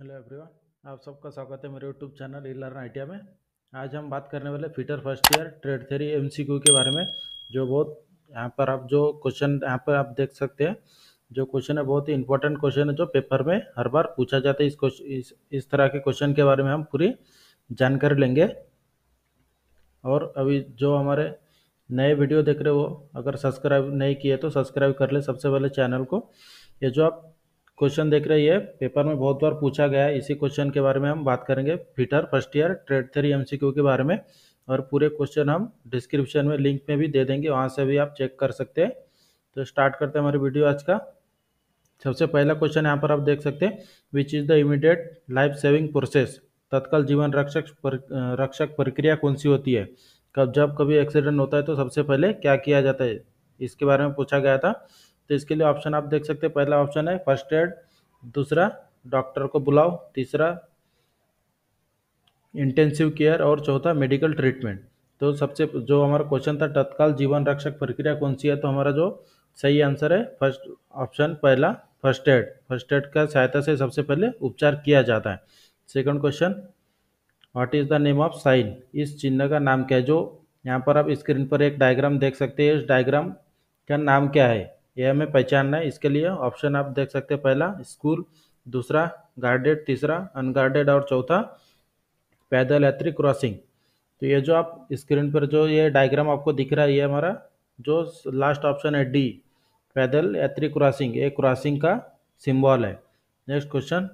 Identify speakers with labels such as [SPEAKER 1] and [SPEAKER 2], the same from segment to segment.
[SPEAKER 1] Hello everyone, आप सबका स्वागत है मेरे यूट्यूब चैनल ई लर्न आइडिया में। आज हम बात करने वाले fitter first year trade theory MCQ के बारे में। जो बहुत यहाँ पर आप जो क्वेश्चन यहाँ पर आप देख सकते हैं, जो क्वेश्चन है बहुत ही इंपॉर्टेंट क्वेश्चन है जो पेपर में हर बार पूछा जाता है। इस तरह के क्वेश्चन के बारे में हम पूरी जानकारी लेंगे। और अभी जो हमारे नए वीडियो देख रहे हो, अगर सब्सक्राइब नहीं किए तो सब्सक्राइब कर ले सबसे पहले चैनल को। ये जो आप क्वेश्चन देख रहे हैं ये पेपर में बहुत बार पूछा गया है। इसी क्वेश्चन के बारे में हम बात करेंगे, fitter first year trade theory MCQ के बारे में। और पूरे क्वेश्चन हम डिस्क्रिप्शन में लिंक में भी दे देंगे, वहाँ से भी आप चेक कर सकते हैं। तो स्टार्ट करते हैं हमारी वीडियो आज का। सबसे पहला क्वेश्चन यहाँ पर आप देख सकते हैं, विच is the immediate life saving process. तत्काल जीवन रक्षक प्रक्रिया कौन सी होती है। जब कभी एक्सीडेंट होता है तो सबसे पहले क्या किया जाता है, इसके बारे में पूछा गया था। तो इसके लिए ऑप्शन आप देख सकते हैं, पहला ऑप्शन है फर्स्ट एड, दूसरा डॉक्टर को बुलाओ, तीसरा इंटेंसिव केयर और चौथा मेडिकल ट्रीटमेंट। तो सबसे जो हमारा क्वेश्चन था तत्काल जीवन रक्षक प्रक्रिया कौन सी है, तो हमारा जो सही आंसर है फर्स्ट ऑप्शन पहला, फर्स्ट एड। फर्स्ट एड का सहायता से सबसे पहले उपचार किया जाता है। Second question, what is the name of sine. इस चिन्ह का नाम क्या है। जो यहाँ पर आप स्क्रीन पर एक डायग्राम देख सकते हैं, इस डायग्राम का नाम क्या है यह हमें पहचानना है। इसके लिए ऑप्शन आप देख सकते हैं, पहला स्कूल, दूसरा गार्डेड, तीसरा अनगार्डेड और चौथा पैदल यात्री क्रॉसिंग। तो ये जो आप स्क्रीन पर जो ये डायग्राम आपको दिख रहा है, ये हमारा जो लास्ट ऑप्शन है डी, पैदल यात्री क्रॉसिंग, ये क्रॉसिंग का सिंबल है। Next question,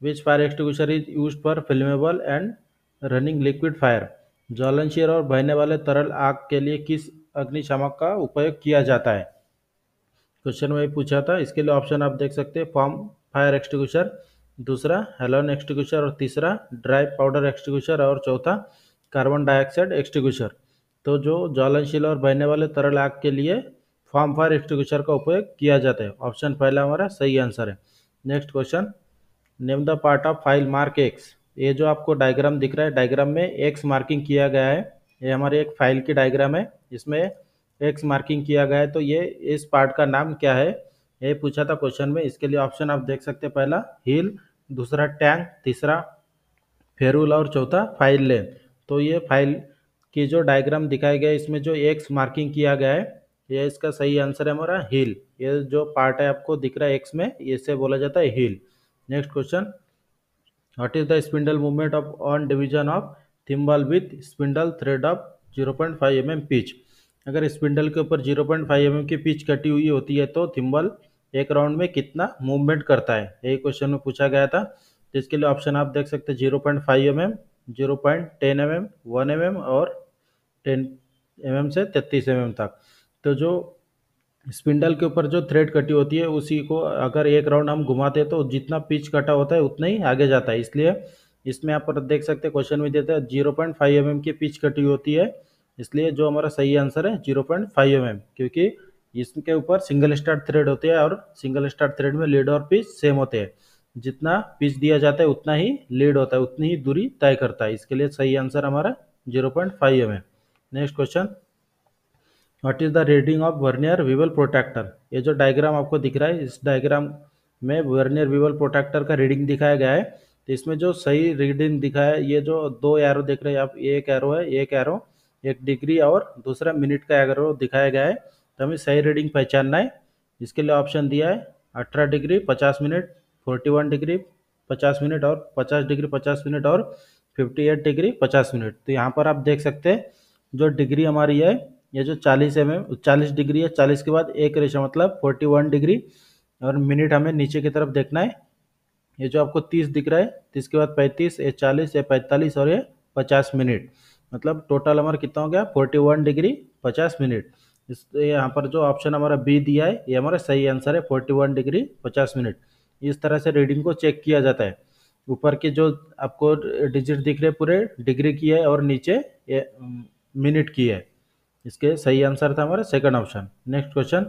[SPEAKER 1] which fire extinguisher is used for flammable and running liquid fire. ज्वलनशील और बहने वाले तरल आग के लिए किस अग्निशामक का उपयोग किया जाता है। क्वेश्चन में पूछा था। इसके लिए ऑप्शन आप देख सकते हैं, फॉर्म फायर एक्सटिंग्विशर, दूसरा हेलोन एक्सटिंग्विशर और तीसरा ड्राई पाउडर एक्सटिंग्विशर और चौथा कार्बन डाइऑक्साइड एक्सटिंग्विशर। तो जो ज्वलनशील और बहने वाले तरल आग के लिए फॉर्म फायर एक्सटिंग्विशर का उपयोग किया जाता है। ऑप्शन पहला हमारा सही आंसर है। Next question, name the part of file mark X. ये जो आपको डायग्राम दिख रहा है, डायग्राम में एक्स मार्किंग किया गया है। ये हमारी एक फाइल की डायग्राम है, इसमें एक्स मार्किंग किया गया है। तो ये इस पार्ट का नाम क्या है, ये पूछा था क्वेश्चन में। इसके लिए ऑप्शन आप देख सकते हैं, पहला हील, दूसरा टैंक, तीसरा फेरूल और चौथा फाइल लेन। तो ये फाइल की जो डायग्राम दिखाया गया है, इसमें जो एक्स मार्किंग किया गया है, ये इसका सही आंसर है हमारा हील। ये जो पार्ट है आपको दिख रहा है एक्स में, इसे बोला जाता है heel. Next question, what is the spindle movement of on division of thimble with spindle thread of 0.5 mm pitch. अगर स्पिंडल के ऊपर 0.5 mm की पिच कटी हुई होती है तो थिम्बल एक राउंड में कितना मूवमेंट करता है, यही क्वेश्चन में पूछा गया था। तो इसके लिए ऑप्शन आप देख सकते हैं, 0.5 mm, 0.10 mm, 1 mm और 10 mm से 33 mm तक। तो जो स्पिंडल के ऊपर जो थ्रेड कटी होती है उसी को अगर एक राउंड हम घुमाते हैं तो जितना पिच कटा होता है उतना ही आगे जाता है। इसलिए इसमें आप पर देख सकते हैं, क्वेश्चन में देता है 0.5 mm की पिच कटी होती है। इसलिए जो हमारा सही आंसर है 0.5 mm, क्योंकि इसके ऊपर सिंगल स्टार्ट थ्रेड होते हैं और सिंगल स्टार्ट थ्रेड में लीड और पिच सेम होते हैं। जितना पिच दिया जाता है उतना ही लीड होता है, उतनी ही दूरी तय करता है। इसके लिए सही आंसर हमारा 0.5 mm। Next question, what is the reading of vernier bevel protector. ये जो डायग्राम आपको दिख रहा है, इस डायग्राम में वर्नियर विवल प्रोटेक्टर का रीडिंग दिखाया गया है। तो इसमें जो सही रीडिंग दिखाया है, ये जो दो एरो देख रहे हैं आप, एक एरो है, एक एरो 1 डिग्री और दूसरा मिनट का एरो दिखाया गया है। तो हमें सही रीडिंग पहचानना है। इसके लिए ऑप्शन दिया है 18 डिग्री 50 मिनट, 41 डिग्री 50 मिनट और 50 डिग्री 50 मिनट और 58 डिग्री 50 मिनट। तो यहाँ पर आप देख सकते हैं जो डिग्री हमारी है, ये जो 40 डिग्री है, 40 के बाद एक रेशा मतलब 41 डिग्री, और मिनट हमें नीचे की तरफ देखना है। ये जो आपको 30 दिख रहा है, 30 के बाद 35, ये 40, ये 45 और ये 50 मिनट, मतलब टोटल हमारा कितना हो गया 41 डिग्री 50 मिनट। इस यहाँ पर जो ऑप्शन हमारा बी दिया है ये हमारा सही आंसर है, 41 डिग्री 50 मिनट। इस तरह से रीडिंग को चेक किया जाता है। ऊपर के जो आपको डिजिट दिख रहे पूरे डिग्री की है और नीचे ये मिनट की है। इसके सही आंसर था हमारा second option. Next question,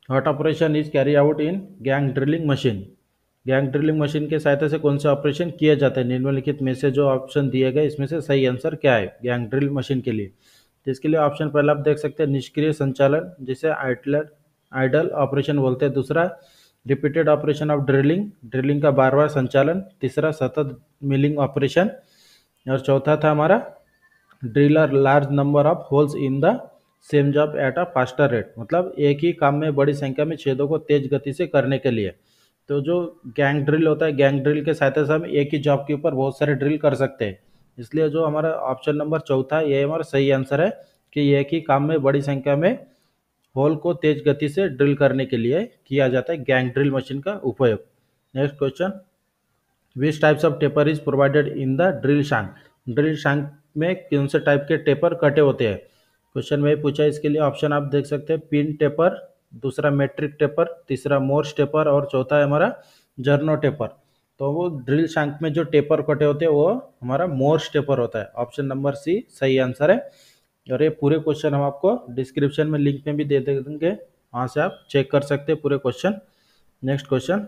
[SPEAKER 1] what operation is carry out in gang drilling machine. Gang drilling machine के सहायता से कौन सा ऑपरेशन किया जाता है। निम्नलिखित में से जो ऑप्शन दिए गए इसमें से सही आंसर क्या है गैंग ड्रिल मशीन के लिए। तो इसके लिए ऑप्शन पहला आप देख सकते हैं, निष्क्रिय संचालन जिसे आइडल ऑपरेशन बोलते हैं, दूसरा repeated operation of drilling, drilling का बार बार संचालन। तीसरा सतत मिलिंग ऑपरेशन। और चौथा था हमारा driller large number of holes in the same job at a faster rate, मतलब एक ही काम में बड़ी संख्या में छेदों को तेज गति से करने के लिए। तो जो गैंग ड्रिल होता है, गैंग ड्रिल के सहायता से हम एक ही जॉब के ऊपर बहुत सारे ड्रिल कर सकते हैं। इसलिए जो हमारा ऑप्शन नंबर चौथा है ये हमारा सही आंसर है कि एक ही काम में बड़ी संख्या में होल को तेज गति से ड्रिल करने के लिए किया जाता है गैंग ड्रिल मशीन का उपयोग। Next question, which types of taper is provided in the drill shank, drill shank में कौन से टाइप के टेपर कटे होते हैं। क्वेश्चन में पूछा है, इसके लिए ऑप्शन आप देख सकते हैं, पिन टेपर, दूसरा मेट्रिक टेपर, तीसरा मोर्स टेपर और चौथा है हमारा जर्नो टेपर। तो वो ड्रिल शांक में जो टेपर कटे होते हैं वो हमारा मोर्स टेपर होता है। ऑप्शन नंबर सी सही आंसर है। और ये पूरे क्वेश्चन हम आपको डिस्क्रिप्शन में लिंक में भी दे देंगे, वहाँ से आप चेक कर सकते हैं पूरे question. Next question,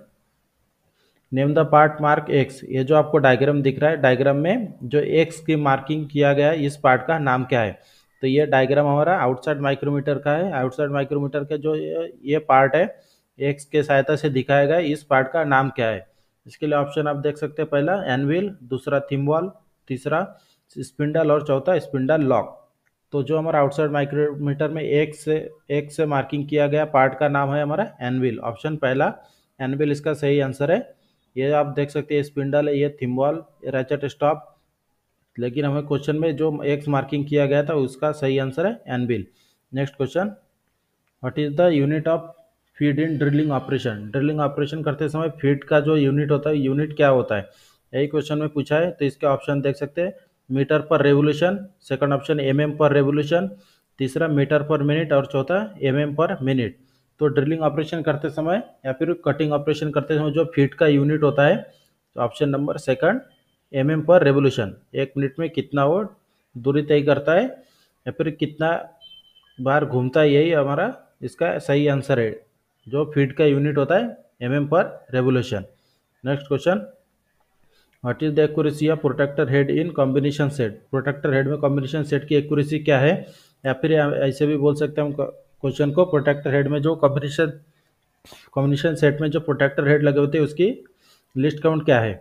[SPEAKER 1] name the part mark X, ये जो आपको डायग्राम दिख रहा है, डायग्राम में जो एक्स की मार्किंग किया गया है इस पार्ट का नाम क्या है। तो ये डायग्राम हमारा आउटसाइड माइक्रोमीटर का है। आउटसाइड माइक्रोमीटर का जो ये पार्ट है एक्स के सहायता से दिखाया गया है, इस पार्ट का नाम क्या है। इसके लिए ऑप्शन आप देख सकते हैं, पहला एनविल, दूसरा थिम्बॉल, तीसरा स्पिंडल और चौथा स्पिंडल लॉक। तो जो हमारा आउटसाइड माइक्रोमीटर में एक से मार्किंग किया गया पार्ट का नाम है हमारा एनविल। ऑप्शन पहला एनविल इसका सही आंसर है। ये आप देख सकते हैं स्पिंडल है, ये थिम्बॉल, ये रैचेट स्टॉप, लेकिन हमें क्वेश्चन में जो एक्स मार्किंग किया गया था उसका सही आंसर है anvil. Next question, what is the unit of feed in drilling operation, drilling operation करते समय फीड का जो यूनिट होता है, यूनिट क्या होता है, यही क्वेश्चन में पूछा है। तो इसके ऑप्शन देख सकते हैं, मीटर पर रेवोल्यूशन, सेकंड ऑप्शन पर रेवोल्यूशन, तीसरा मीटर पर मिनट और चौथा पर मिनट। तो ड्रिलिंग ऑपरेशन करते समय या फिर कटिंग ऑपरेशन करते समय जो फीट का यूनिट होता है, तो ऑप्शन नंबर सेकंड पर रेवोल्यूशन, एक मिनट में कितना वो दूरी तय करता है या फिर कितना बार घूमता है, यही हमारा इसका सही आंसर है। जो फीट का यूनिट होता है per revolution. Next question, what is the accuracy of protractor head in combination set, protractor head में कॉम्बिनेशन सेट की एक्यूरेसी क्या है, या फिर ऐसे भी बोल सकते हैं हम क्वेश्चन को, प्रोटेक्टर हेड में जो कॉम्बिनेशन सेट में जो प्रोटेक्टर हेड लगे होते हैं उसकी लिस्ट काउंट क्या है।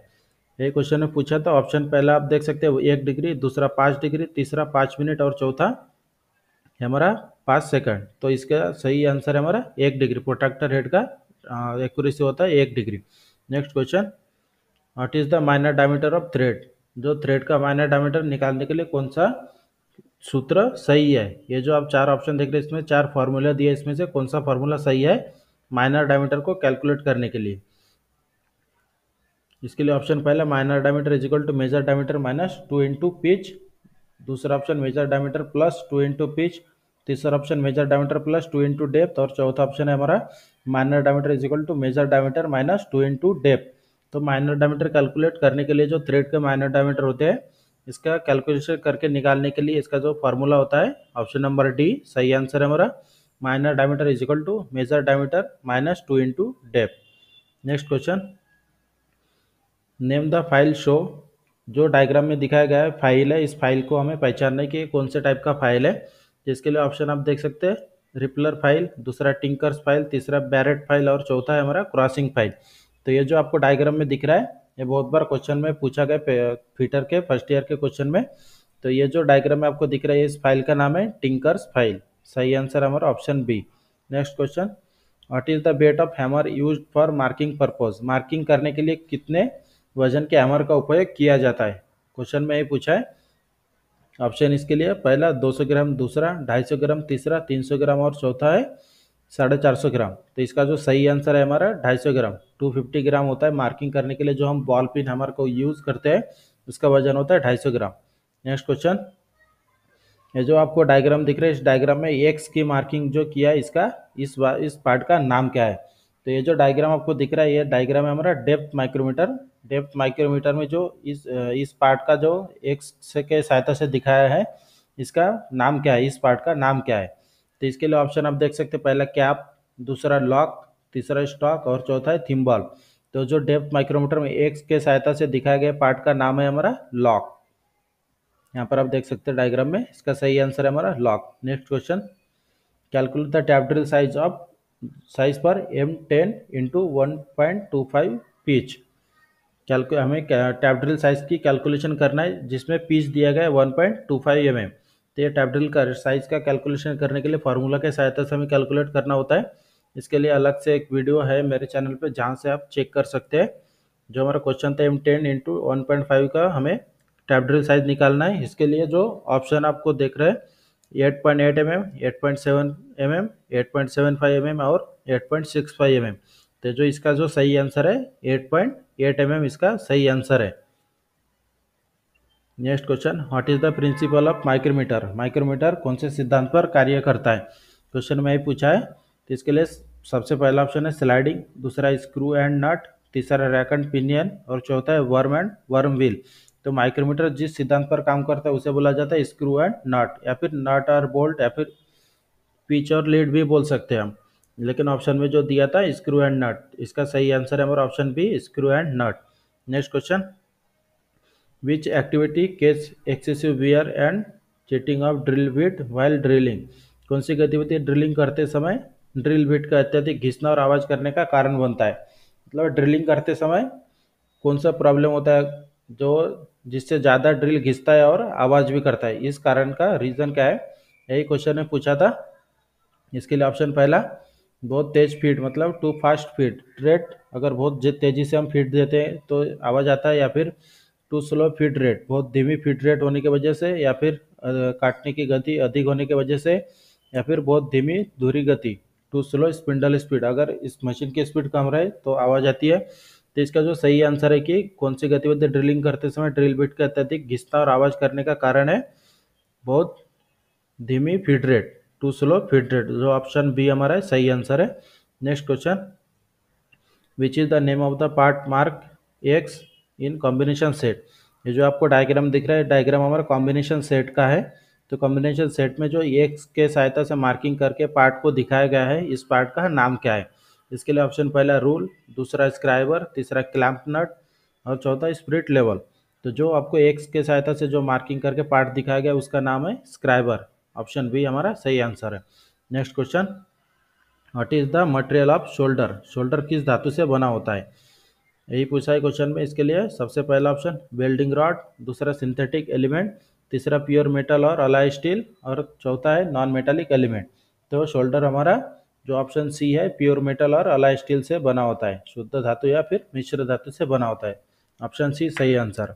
[SPEAKER 1] ये क्वेश्चन में पूछा था। ऑप्शन पहला आप देख सकते हैं 1 डिग्री, दूसरा 5 डिग्री, तीसरा 5 मिनट और चौथा है हमारा 5 सेकंड। तो इसका सही आंसर है हमारा 1 डिग्री, प्रोटेक्टर हेड का एक्यूरेसी होता है 1 degree. Next question, what is the minor diameter of thread, जो थ्रेड का माइनर डायमीटर निकालने के लिए कौन सा सूत्र सही है। ये जो आप चार ऑप्शन देख रहे हैं इसमें चार फार्मूला दिए, इसमें से कौन सा फार्मूला सही है माइनर डायमीटर को कैलकुलेट करने के लिए। इसके लिए ऑप्शन पहला, minor diameter is equal to major diameter minus 2 into pitch, दूसरा option major diameter plus 2 into pitch, तीसरा option major diameter plus 2 into depth और चौथा ऑप्शन है हमारा minor diameter is equal to major diameter minus 2 into depth. तो minor diameter calculate करने के लिए जो थ्रेड के माइनर डायमीटर होते हैं इसका कैलकुलेशन करके निकालने के लिए इसका जो फार्मूला होता है ऑप्शन नंबर डी सही आंसर है हमारा, minor diameter is equal to major diameter minus 2 into depth. Next question, name the file show, जो डायग्राम में दिखाया गया है फाइल है, इस फाइल को हमें पहचानना है कि कौन से टाइप का फाइल है। जिसके लिए ऑप्शन आप देख सकते हैं, रिपलर फाइल, दूसरा टिंकर्स फाइल, तीसरा बैरेट फाइल और चौथा है हमारा क्रॉसिंग फाइल। तो ये जो आपको डायग्राम में दिख रहा है ये बहुत बार क्वेश्चन में पूछा गया फीटर के फर्स्ट ईयर के क्वेश्चन में। तो ये जो डायग्राम में आपको दिख रहा है इस फाइल का नाम है टिंकर्स फाइल, सही आंसर हमारा option B. Next question, what is the weight of hammer used for marking purpose, marking करने के लिए कितने वजन के हैमर का उपयोग किया जाता है। क्वेश्चन में ये पूछा है। ऑप्शन इसके लिए पहला 200 ग्राम, दूसरा 250 ग्राम, तीसरा 300 ग्राम और चौथा है 450 ग्राम। तो इसका जो सही आंसर है हमारा 250 ग्राम, 250 ग्राम होता है मार्किंग करने के लिए जो हम बॉल पिन हैमर को यूज़ करते हैं उसका वजन होता है 250 ग्राम। नेक्स्ट क्वेश्चन, ये जो आपको डायग्राम दिख रहा है इस डायग्राम में एक्स की मार्किंग जो किया है इसका इस पार्ट का नाम क्या है। तो ये जो डायग्राम आपको दिख रहा है ये डायग्राम है हमारा डेप्थ माइक्रोमीटर। डेप्थ माइक्रोमीटर में जो इस पार्ट का जो एक्स से के सहायता से दिखाया है इसका नाम क्या है, इस पार्ट का नाम क्या है। तो इसके लिए ऑप्शन आप देख सकते हैं, पहला कैप, दूसरा लॉक, तीसरा स्टॉक और चौथा है थिम्बॉल। तो जो डेप्थ माइक्रोमीटर में एक्स के सहायता से दिखाया गया पार्ट का नाम है हमारा लॉक। यहाँ पर आप देख सकते हैं डायग्राम में इसका सही आंसर है हमारा lock. Next question, calculate the tap drill size of size पर M10 इंटू 1.25 पिच। हमें टैप ड्रिल साइज की कैलकुलेशन करना है जिसमें पिच दिया गया है 1.25 mm। तो ये टैप ड्रिल का साइज का कैलकुलेशन करने के लिए फार्मूला के सहायता से हमें कैलकुलेट करना होता है। इसके लिए अलग से एक वीडियो है मेरे चैनल पे जहाँ से आप चेक कर सकते हैं। जो हमारा क्वेश्चन था M10 इंटू 1.5 का हमें टैप ड्रिल साइज निकालना है। इसके लिए जो ऑप्शन आपको देख रहे हैं 8.8 mm, 8.7 mm, 8.75 mm और 8.65 mm। तो जो इसका जो सही आंसर है 8.8 mm इसका सही आंसर है। Next question, what is the principle of micrometer. Micrometer कौन से सिद्धांत पर कार्य करता है, क्वेश्चन में ही पूछा है। तो इसके लिए सबसे पहला ऑप्शन है स्लाइडिंग, दूसरा स्क्रू एंड नट, तीसरा रैक एंड पिनियन और चौथा है वर्म एंड वर्म व्हील। तो माइक्रोमीटर जिस सिद्धांत पर काम करता है उसे बोला जाता है स्क्रू एंड नट, या फिर नट और बोल्ट, या फिर पिच और लीड भी बोल सकते हैं हम। लेकिन ऑप्शन में जो दिया था स्क्रू एंड नट, इसका सही आंसर है हमारा option B screw and nut. Next question, which activity cause excessive wear and cheating of drill bit while drilling. कौन सी गतिविधि ड्रिलिंग करते समय ड्रिल बिट का अत्यधिक घिसना और आवाज करने का कारण बनता है। मतलब ड्रिलिंग करते समय कौन सा प्रॉब्लम होता है जो जिससे ज़्यादा ड्रिल घिसता है और आवाज़ भी करता है, इस कारण का रीज़न क्या है, यही क्वेश्चन में पूछा था। इसके लिए ऑप्शन पहला, बहुत तेज फीड मतलब टू फास्ट फीड रेट, अगर बहुत तेज़ी से हम फीड देते हैं तो आवाज़ आता है, या फिर टू स्लो फीड रेट, बहुत धीमी फीड रेट होने की वजह से, या फिर काटने की गति अधिक होने की वजह से, या फिर बहुत धीमी धुरी गति टू स्लो स्पिंडल स्पीड, अगर इस मशीन की स्पीड कम रहे तो आवाज़ आती है। तो इसका जो सही आंसर है कि कौन सी गतिविधि ड्रिलिंग करते समय ड्रिल बिट का अत्यधिक घिसना और आवाज़ करने का कारण है, बहुत धीमी feed rate, too slow feed rate, जो ऑप्शन बी हमारा है सही आंसर है। Next question, which is the name of the part mark X in combination set. ये जो आपको डायग्राम दिख रहा है, डायग्राम हमारा कॉम्बिनेशन सेट का है। तो कॉम्बिनेशन सेट में जो एक्स के सहायता से मार्किंग करके पार्ट को दिखाया गया है, इस पार्ट का नाम क्या है। इसके लिए ऑप्शन पहला रूल, दूसरा स्क्राइबर, तीसरा क्लैंप नट और चौथा स्पिरिट लेवल। तो जो आपको एक्स के सहायता से जो मार्किंग करके पार्ट दिखाया गया उसका नाम है स्क्राइबर, ऑप्शन बी हमारा सही आंसर है। Next question, what is the material off shoulder. Shoulder किस धातु से बना होता है, यही पूछा है क्वेश्चन में। इसके लिए सबसे पहला ऑप्शन वेल्डिंग रॉड, दूसरा सिंथेटिक एलिमेंट, तीसरा प्योर मेटल और अलाई स्टील और चौथा है नॉन मेटालिक एलिमेंट। तो शोल्डर हमारा जो ऑप्शन सी है प्योर मेटल और अलाई स्टील से बना होता है, शुद्ध धातु या फिर मिश्र धातु से बना होता है, ऑप्शन सी सही answer.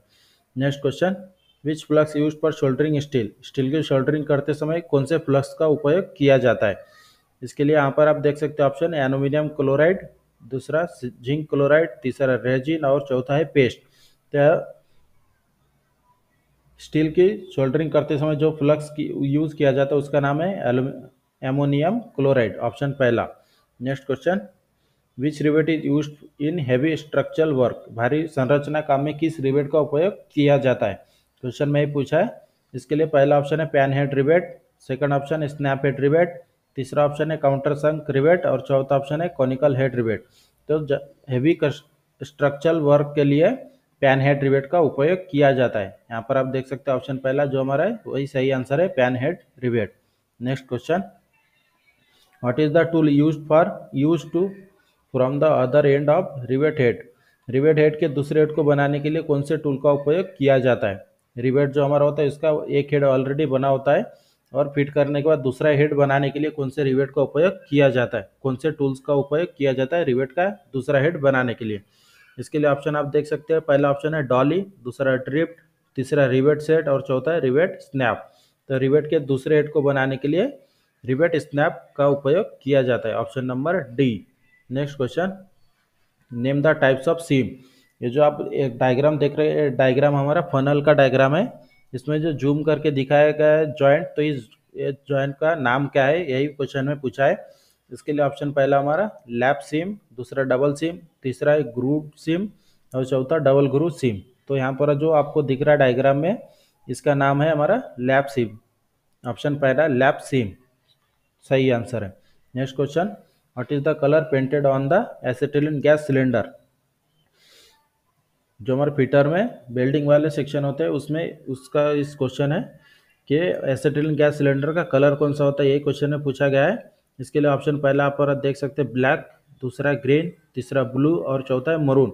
[SPEAKER 1] Next question, which flux use for soldering steel. Steel की शोल्डरिंग करते समय कौन से फ्लक्स का उपयोग किया जाता है। इसके लिए यहाँ पर आप देख सकते हो ऑप्शन एल्यूमिनियम क्लोराइड, दूसरा जिंक क्लोराइड, तीसरा रेजिन और चौथा है पेस्ट। तो स्टील की सोल्डरिंग करते समय जो फ्लक्स की यूज किया जाता है उसका नाम है एमोनियम क्लोराइड, ऑप्शन पहला। Next question, which rivet is use in heavy structural work. भारी संरचना काम में किस रिवेट का उपयोग किया जाता है, क्वेश्चन में ही पूछा है। इसके लिए पहला ऑप्शन है pan head rivet, second option है स्नैप हेड रिवेट, तीसरा ऑप्शन है काउंटर संक रिवेट और चौथा ऑप्शन है कॉनिकल हेड रिवेट। तो हैवी स्ट्रक्चरल वर्क के लिए पैन हेड रिवेट का उपयोग किया जाता है। यहाँ पर आप देख सकते हैं ऑप्शन पहला जो हमारा है वही सही आंसर है, pan head rivet. Next question, what is the tool use to from the other end of rivet head. Rivet head के दूसरे हेड को बनाने के लिए कौन से टूल का उपयोग किया जाता है। रिवेट जो हमारा होता है इसका एक हेड ऑलरेडी बना होता है और फिट करने के बाद दूसरा हेड बनाने के लिए कौन से रिवेट का उपयोग किया जाता है, कौन से टूल्स का उपयोग किया जाता है रिवेट का दूसरा हेड बनाने के लिए। इसके लिए ऑप्शन आप देख सकते हैं, पहला ऑप्शन है डॉली, दूसरा ड्रिफ्ट, तीसरा रिवेट सेट और चौथा है रिवेट स्नैप। तो रिवेट के दूसरे हेड को बनाने के लिए रिवेट स्नैप का उपयोग किया जाता है, option number D. Next question, name the types of seam. ये जो आप एक डायग्राम देख रहे हैं, डायग्राम हमारा फनल का डायग्राम है। इसमें जो जूम करके दिखाया गया है जॉइंट, तो इस जॉइंट का नाम क्या है, यही क्वेश्चन में पूछा है। इसके लिए ऑप्शन पहला हमारा लैप सीम, दूसरा डबल सीम, तीसरा है ग्रूव सीम और चौथा डबल ग्रूव सीम। तो यहाँ पर जो आपको दिख रहा है डायग्राम में, इसका नाम है हमारा लैप सीम, ऑप्शन पहला लैप सीम सही आंसर है। Next question, what is the colour painted on the acetylene gas cylinder. जो हमारे फीटर में बेल्डिंग वाले सेक्शन होते हैं उसमें उसका इस क्वेश्चन है कि एसिटिलीन गैस सिलेंडर का कलर कौन सा होता है, यही क्वेश्चन में पूछा गया है। इसके लिए ऑप्शन पहला आप और देख सकते हैं ब्लैक, दूसरा ग्रीन, तीसरा ब्लू और चौथा है मरून।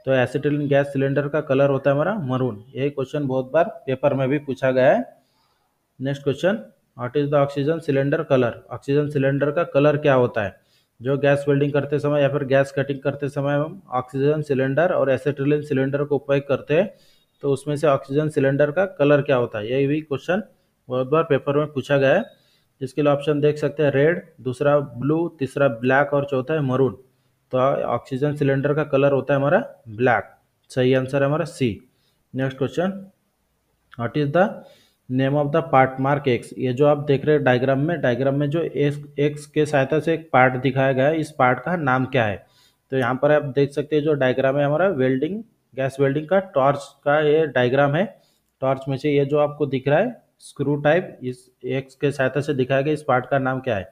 [SPEAKER 1] तो एसिटिलीन गैस सिलेंडर का कलर होता है हमारा मरून। यही क्वेश्चन बहुत बार पेपर में भी पूछा गया है। Next question, what is the oxygen cylinder colour? Oxygen cylinder का कलर क्या होता है? जो गैस वेल्डिंग करते समय या फिर गैस कटिंग करते समय हम ऑक्सीजन सिलेंडर और एसिटिलीन सिलेंडर को उपयोग करते हैं, तो उसमें से ऑक्सीजन सिलेंडर का कलर क्या होता है? यही भी क्वेश्चन बहुत बार पेपर में पूछा गया है। इसके लिए ऑप्शन देख सकते हैं रेड, दूसरा ब्लू, तीसरा ब्लैक और चौथा है मरून। तो ऑक्सीजन सिलेंडर का कलर होता है हमारा ब्लैक। सही आंसर है हमारा C. Next question, what is the name of the part mark X? ये जो आप देख रहे हैं डायग्राम में जो एक्स के सहायता से एक पार्ट दिखाया गया है, इस पार्ट का नाम क्या है? तो यहाँ पर आप देख सकते हैं जो डायग्राम है हमारा वेल्डिंग, गैस वेल्डिंग का टॉर्च का ये डायग्राम है। टॉर्च में से ये जो आपको दिख रहा है स्क्रू टाइप, इस एक्स के सहायता से दिखाया गया, इस पार्ट का नाम क्या है?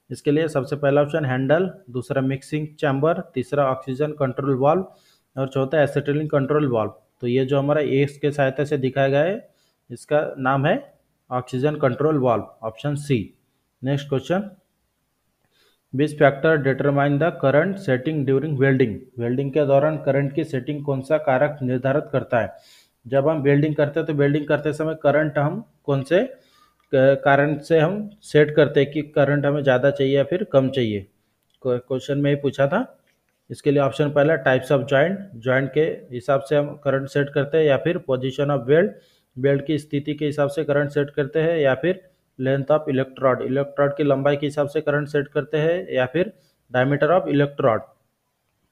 [SPEAKER 1] इसके लिए सबसे पहला ऑप्शन हैंडल, दूसरा मिक्सिंग चैम्बर, तीसरा ऑक्सीजन कंट्रोल वाल्व और चौथा एसिटिलीन कंट्रोल वाल्व। तो ये जो हमारा एक्स के सहायता से दिखाया गया है, इसका नाम है oxygen control valve, option C. Next question, which factor determine the current setting during welding? Welding के दौरान करंट की सेटिंग कौन सा कारक निर्धारित करता है? जब हम वेल्डिंग करते हैं तो वेल्डिंग करते समय करंट हम कौन से कारण से हम सेट करते हैं कि करंट हमें ज़्यादा चाहिए या फिर कम चाहिए? क्वेश्चन में ही पूछा था। इसके लिए ऑप्शन पहला टाइप्स ऑफ जॉइंट, जॉइंट के हिसाब से हम करंट सेट करते हैं, या फिर पोजीशन ऑफ वेल्ड, बेल्ट की स्थिति के हिसाब से करंट सेट करते हैं, या फिर लेंथ ऑफ इलेक्ट्रोड, इलेक्ट्रोड की लंबाई के हिसाब से करंट सेट करते हैं, या फिर डायमीटर ऑफ इलेक्ट्रोड।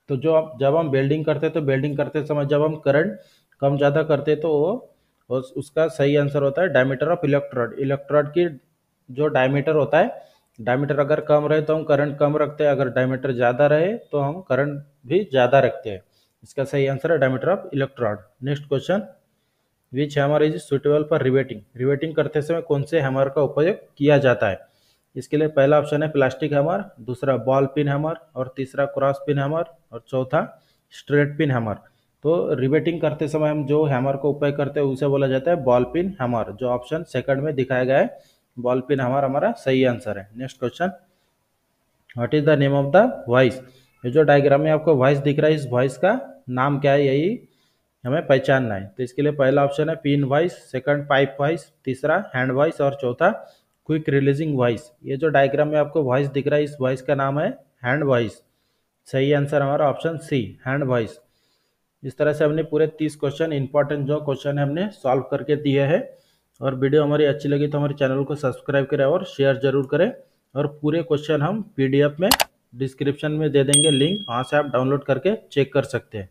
[SPEAKER 1] तो जब हम वेल्डिंग करते हैं तो वेल्डिंग करते समय जब हम करंट कम ज़्यादा करते हैं तो उसका सही आंसर होता है डायमीटर ऑफ इलेक्ट्रोड। इलेक्ट्रोड की जो डायमीटर होता है, डायमीटर अगर कम रहे तो हम करंट कम रखते हैं, अगर डायमीटर ज़्यादा रहे तो हम करंट भी ज़्यादा रखते हैं। इसका सही आंसर है diameter of electrode. Next question, which hammer is suitable for riveting? Riveting करते समय कौन से हैमर का उपयोग किया जाता है? इसके लिए पहला ऑप्शन है प्लास्टिक हैमर, दूसरा बॉल पिन हैमर और तीसरा क्रॉस पिन हैमर और चौथा स्ट्रेट पिन हैमर। तो रिवेटिंग करते समय हम जो हैमर का उपयोग करते हैं उसे बोला जाता है बॉल पिन हैमर, जो ऑप्शन सेकंड में दिखाया गया है बॉल पिन हैमर हमारा सही आंसर है। Next question, what is the name of the voice? ये जो डायग्राम में आपको वॉइस दिख रहा है, इस वॉइस का नाम क्या है, यही हमें पहचानना है। तो इसके लिए पहला ऑप्शन है pin voice, second pipe voice, तीसरा हैंड वॉइस और चौथा क्विक रिलीजिंग वॉइस। ये जो डायग्राम में आपको वॉइस दिख रहा है, इस वॉइस का नाम है हैंड वॉइस। सही आंसर हमारा ऑप्शन सी, हैंड वॉइस। इस तरह से हमने पूरे 30 क्वेश्चन, इंपॉर्टेंट जो क्वेश्चन है हमने सॉल्व करके दिए हैं। और वीडियो हमारी अच्छी लगी तो हमारे चैनल को सब्सक्राइब करें और शेयर जरूर करें। और पूरे क्वेश्चन हम PDF में डिस्क्रिप्शन में दे देंगे लिंक, वहाँ से आप डाउनलोड करके चेक कर सकते हैं।